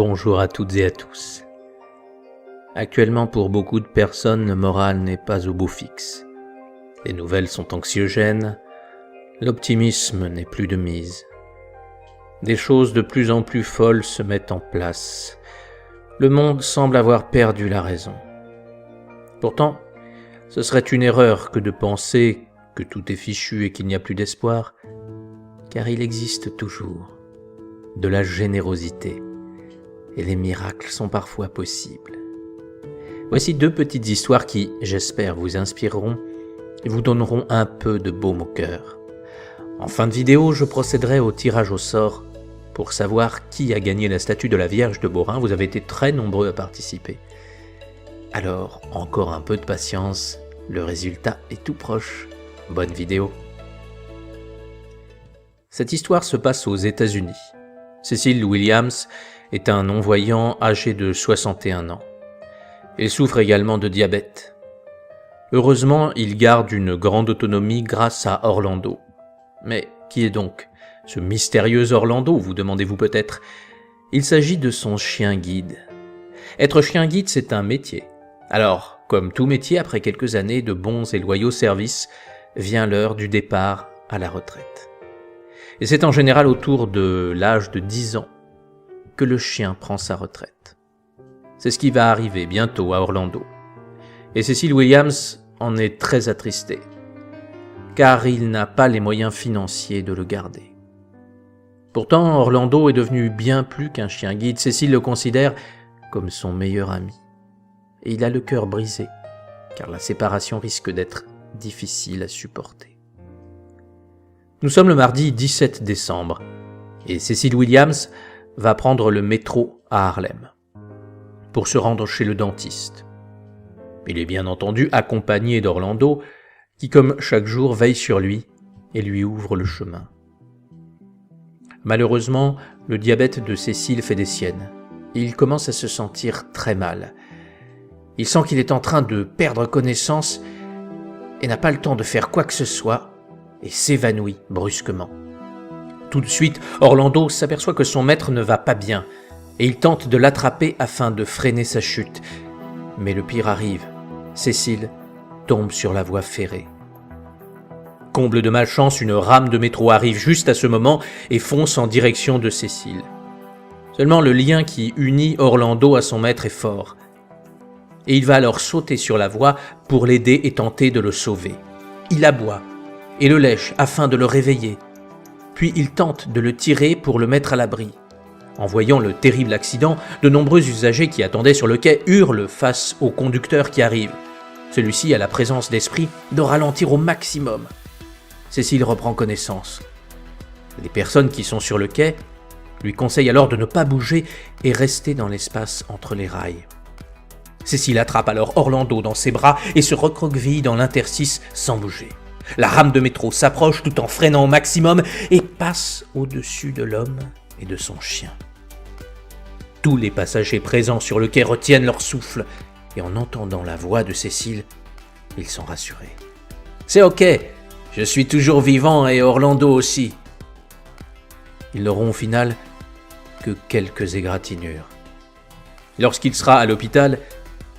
Bonjour à toutes et à tous. Actuellement, pour beaucoup de personnes, le moral n'est pas au beau fixe. Les nouvelles sont anxiogènes, l'optimisme n'est plus de mise. Des choses de plus en plus folles se mettent en place. Le monde semble avoir perdu la raison. Pourtant, ce serait une erreur que de penser que tout est fichu et qu'il n'y a plus d'espoir, car il existe toujours de la générosité. Et les miracles sont parfois possibles. Voici 2 petites histoires qui, j'espère, vous inspireront et vous donneront un peu de baume au cœur. En fin de vidéo, je procéderai au tirage au sort pour savoir qui a gagné la statue de la Vierge de Beaurain. Vous avez été très nombreux à participer. Alors, encore un peu de patience, le résultat est tout proche. Bonne vidéo. Cette histoire se passe aux États-Unis. Cecil Williams est un non-voyant âgé de 61 ans. Il souffre également de diabète. Heureusement, il garde une grande autonomie grâce à Orlando. Mais qui est donc ce mystérieux Orlando, vous demandez-vous peut-être? Il s'agit de son chien guide. Être chien guide, c'est un métier. Alors, comme tout métier, après quelques années de bons et loyaux services, vient l'heure du départ à la retraite. Et c'est en général autour de l'âge de 10 ans que le chien prend sa retraite. C'est ce qui va arriver bientôt à Orlando. Et Cecil Williams en est très attristé, car il n'a pas les moyens financiers de le garder. Pourtant, Orlando est devenu bien plus qu'un chien guide. Cecil le considère comme son meilleur ami. Et il a le cœur brisé, car la séparation risque d'être difficile à supporter. Nous sommes le mardi 17 décembre, et Cecil Williams va prendre le métro à Harlem pour se rendre chez le dentiste. Il est bien entendu accompagné d'Orlando, qui comme chaque jour veille sur lui et lui ouvre le chemin. Malheureusement, le diabète de Cecil fait des siennes, et il commence à se sentir très mal. Il sent qu'il est en train de perdre connaissance et n'a pas le temps de faire quoi que ce soit, et s'évanouit brusquement. Tout de suite, Orlando s'aperçoit que son maître ne va pas bien, et il tente de l'attraper afin de freiner sa chute. Mais le pire arrive, Cecil tombe sur la voie ferrée. Comble de malchance, une rame de métro arrive juste à ce moment et fonce en direction de Cecil. Seulement le lien qui unit Orlando à son maître est fort, et il va alors sauter sur la voie pour l'aider et tenter de le sauver. Il aboie et le lèche afin de le réveiller. Puis il tente de le tirer pour le mettre à l'abri. En voyant le terrible accident, de nombreux usagers qui attendaient sur le quai hurlent face au conducteur qui arrive. Celui-ci a la présence d'esprit de ralentir au maximum. Cecil reprend connaissance. Les personnes qui sont sur le quai lui conseillent alors de ne pas bouger et rester dans l'espace entre les rails. Cecil attrape alors Orlando dans ses bras et se recroqueville dans l'interstice sans bouger. La rame de métro s'approche tout en freinant au maximum et passe au-dessus de l'homme et de son chien. Tous les passagers présents sur le quai retiennent leur souffle et en entendant la voix de Cecil, ils sont rassurés. « C'est ok, je suis toujours vivant et Orlando aussi. » Ils n'auront au final que quelques égratignures. Lorsqu'il sera à l'hôpital,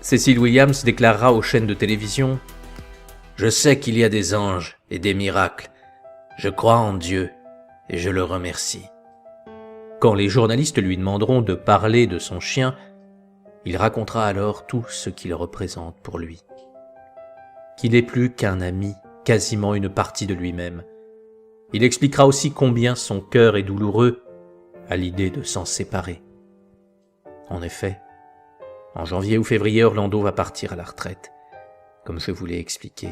Cecil Williams déclarera aux chaînes de télévision « Je sais qu'il y a des anges et des miracles. Je crois en Dieu et je le remercie. » Quand les journalistes lui demanderont de parler de son chien, il racontera alors tout ce qu'il représente pour lui. Qu'il n'est plus qu'un ami, quasiment une partie de lui-même. Il expliquera aussi combien son cœur est douloureux à l'idée de s'en séparer. En effet, en janvier ou février, Orlando va partir à la retraite, comme je vous l'ai expliqué.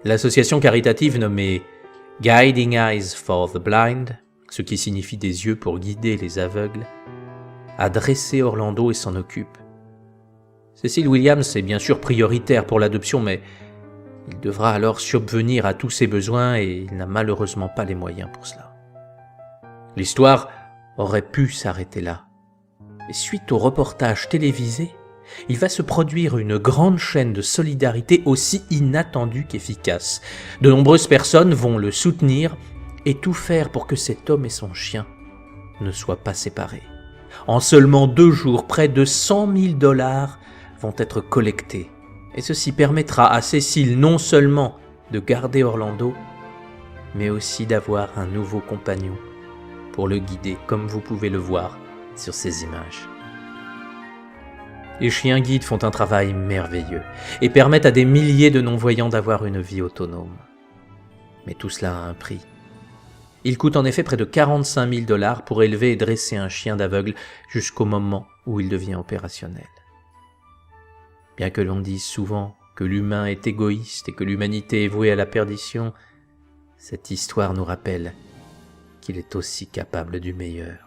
L'association caritative nommée Guiding Eyes for the Blind, ce qui signifie des yeux pour guider les aveugles, a dressé Orlando et s'en occupe. Cecil Williams est bien sûr prioritaire pour l'adoption, mais il devra alors subvenir à tous ses besoins et il n'a malheureusement pas les moyens pour cela. L'histoire aurait pu s'arrêter là. Et suite au reportage télévisé, il va se produire une grande chaîne de solidarité aussi inattendue qu'efficace. De nombreuses personnes vont le soutenir et tout faire pour que cet homme et son chien ne soient pas séparés. En seulement 2 jours, près de 100 000 $ vont être collectés. Et ceci permettra à Cécile non seulement de garder Orlando, mais aussi d'avoir un nouveau compagnon pour le guider, comme vous pouvez le voir sur ces images. Les chiens guides font un travail merveilleux et permettent à des milliers de non-voyants d'avoir une vie autonome. Mais tout cela a un prix. Il coûte en effet près de 45 000 $ pour élever et dresser un chien d'aveugle jusqu'au moment où il devient opérationnel. Bien que l'on dise souvent que l'humain est égoïste et que l'humanité est vouée à la perdition, cette histoire nous rappelle qu'il est aussi capable du meilleur.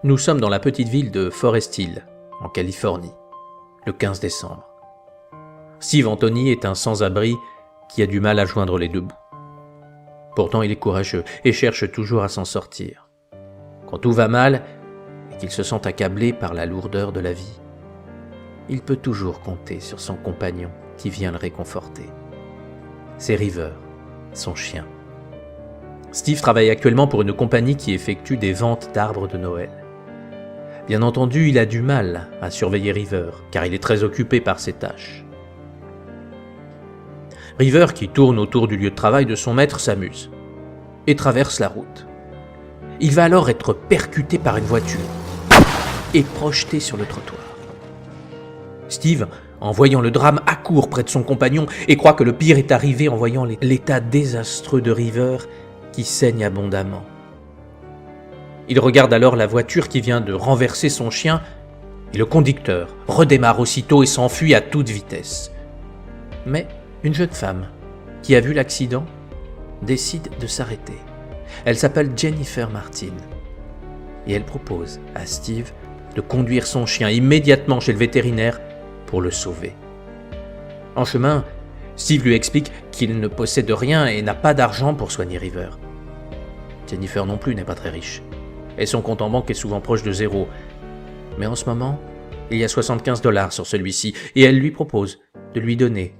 Nous sommes dans la petite ville de Forest Hill, en Californie, le 15 décembre. Steve Anthony est un sans-abri qui a du mal à joindre les deux bouts. Pourtant, il est courageux et cherche toujours à s'en sortir. Quand tout va mal et qu'il se sent accablé par la lourdeur de la vie, il peut toujours compter sur son compagnon qui vient le réconforter. C'est River, son chien. Steve travaille actuellement pour une compagnie qui effectue des ventes d'arbres de Noël. Bien entendu, il a du mal à surveiller River, car il est très occupé par ses tâches. River, qui tourne autour du lieu de travail de son maître, s'amuse et traverse la route. Il va alors être percuté par une voiture et projeté sur le trottoir. Steve, en voyant le drame, accourt près de son compagnon et croit que le pire est arrivé en voyant l'état désastreux de River qui saigne abondamment. Il regarde alors la voiture qui vient de renverser son chien et le conducteur redémarre aussitôt et s'enfuit à toute vitesse. Mais une jeune femme qui a vu l'accident décide de s'arrêter. Elle s'appelle Jennifer Martin et elle propose à Steve de conduire son chien immédiatement chez le vétérinaire pour le sauver. En chemin, Steve lui explique qu'il ne possède rien et n'a pas d'argent pour soigner River. Jennifer non plus n'est pas très riche et son compte en banque est souvent proche de zéro. Mais en ce moment, il y a 75 $ sur celui-ci et elle lui propose de lui donner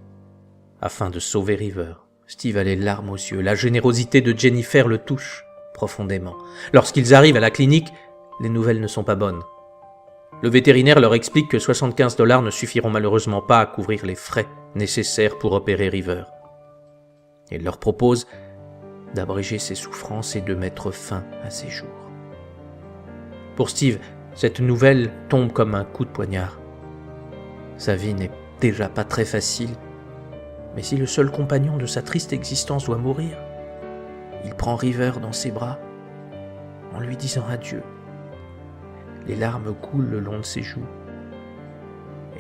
afin de sauver River. Steve a les larmes aux yeux. La générosité de Jennifer le touche profondément. Lorsqu'ils arrivent à la clinique, les nouvelles ne sont pas bonnes. Le vétérinaire leur explique que 75 $ ne suffiront malheureusement pas à couvrir les frais nécessaires pour opérer River. Il leur propose d'abréger ses souffrances et de mettre fin à ses jours. Pour Steve, cette nouvelle tombe comme un coup de poignard. Sa vie n'est déjà pas très facile, mais si le seul compagnon de sa triste existence doit mourir, il prend River dans ses bras en lui disant adieu. Les larmes coulent le long de ses joues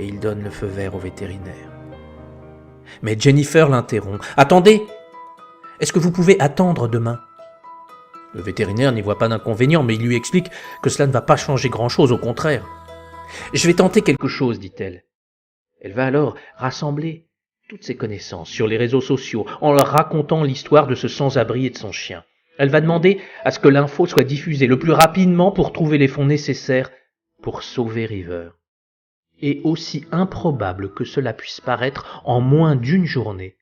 et il donne le feu vert au vétérinaire. Mais Jennifer l'interrompt. « Attendez! Est-ce que vous pouvez attendre demain ?» Le vétérinaire n'y voit pas d'inconvénient, mais il lui explique que cela ne va pas changer grand-chose, au contraire. « Je vais tenter quelque chose, dit-elle. » Elle va alors rassembler toutes ses connaissances sur les réseaux sociaux en leur racontant l'histoire de ce sans-abri et de son chien. Elle va demander à ce que l'info soit diffusée le plus rapidement pour trouver les fonds nécessaires pour sauver River. Et aussi improbable que cela puisse paraître, en moins d'une journée,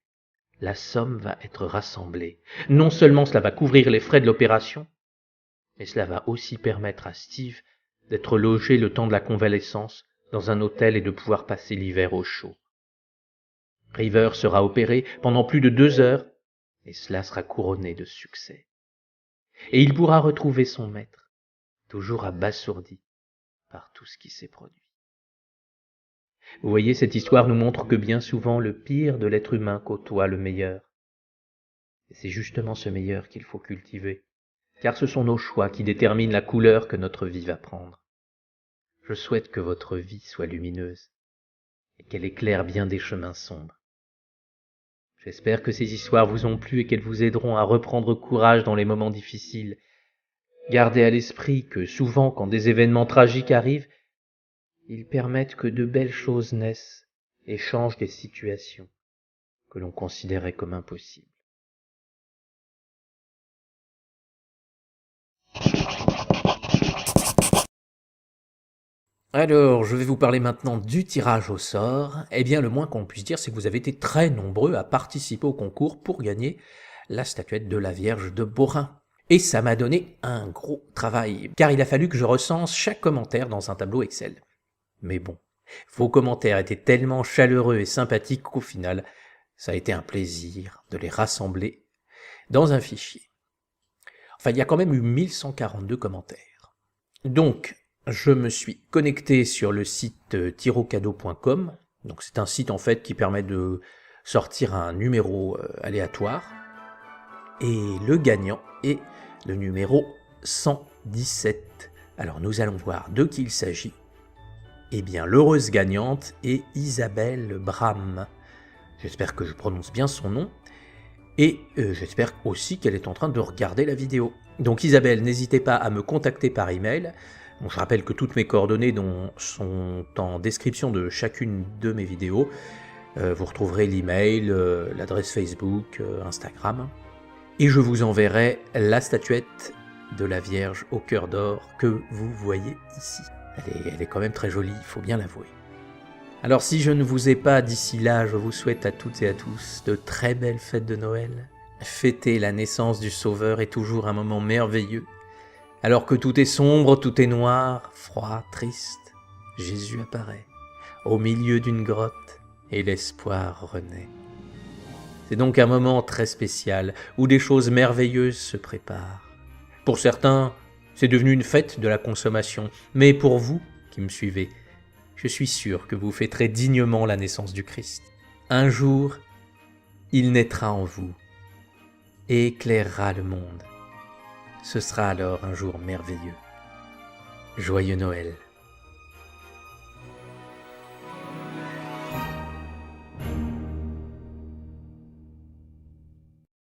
la somme va être rassemblée. Non seulement cela va couvrir les frais de l'opération, mais cela va aussi permettre à Steve d'être logé le temps de la convalescence dans un hôtel et de pouvoir passer l'hiver au chaud. River sera opéré pendant plus de 2 heures et cela sera couronné de succès. Et il pourra retrouver son maître, toujours abasourdi par tout ce qui s'est produit. Vous voyez, cette histoire nous montre que bien souvent le pire de l'être humain côtoie le meilleur. Et c'est justement ce meilleur qu'il faut cultiver, car ce sont nos choix qui déterminent la couleur que notre vie va prendre. Je souhaite que votre vie soit lumineuse et qu'elle éclaire bien des chemins sombres. J'espère que ces histoires vous ont plu et qu'elles vous aideront à reprendre courage dans les moments difficiles. Gardez à l'esprit que souvent, quand des événements tragiques arrivent, ils permettent que de belles choses naissent et changent des situations que l'on considérait comme impossibles. Alors, je vais vous parler maintenant du tirage au sort. Eh bien, le moins qu'on puisse dire, c'est que vous avez été très nombreux à participer au concours pour gagner la statuette de la Vierge de Beaurain. Et ça m'a donné un gros travail, car il a fallu que je recense chaque commentaire dans un tableau Excel. Mais bon, vos commentaires étaient tellement chaleureux et sympathiques qu'au final, ça a été un plaisir de les rassembler dans un fichier. Enfin, il y a quand même eu 1142 commentaires. Donc, je me suis connecté sur le site tirocado.com. Donc, c'est un site en fait qui permet de sortir un numéro aléatoire. Et le gagnant est le numéro 117. Alors, nous allons voir de qui il s'agit. Eh bien, l'heureuse gagnante est Isabelle Bram. J'espère que je prononce bien son nom. Et j'espère aussi qu'elle est en train de regarder la vidéo. Donc Isabelle, n'hésitez pas à me contacter par email. Bon, je rappelle que toutes mes coordonnées sont en description de chacune de mes vidéos. Vous retrouverez l'email, l'adresse Facebook, Instagram. Et je vous enverrai la statuette de la Vierge au cœur d'or que vous voyez ici. Elle est quand même très jolie, il faut bien l'avouer. Alors si je ne vous ai pas d'ici là, je vous souhaite à toutes et à tous de très belles fêtes de Noël. Fêter la naissance du Sauveur est toujours un moment merveilleux. Alors que tout est sombre, tout est noir, froid, triste, Jésus apparaît au milieu d'une grotte et l'espoir renaît. C'est donc un moment très spécial où des choses merveilleuses se préparent. Pour certains, c'est devenu une fête de la consommation, mais pour vous qui me suivez, je suis sûr que vous fêterez dignement la naissance du Christ. Un jour, il naîtra en vous et éclairera le monde. Ce sera alors un jour merveilleux. Joyeux Noël!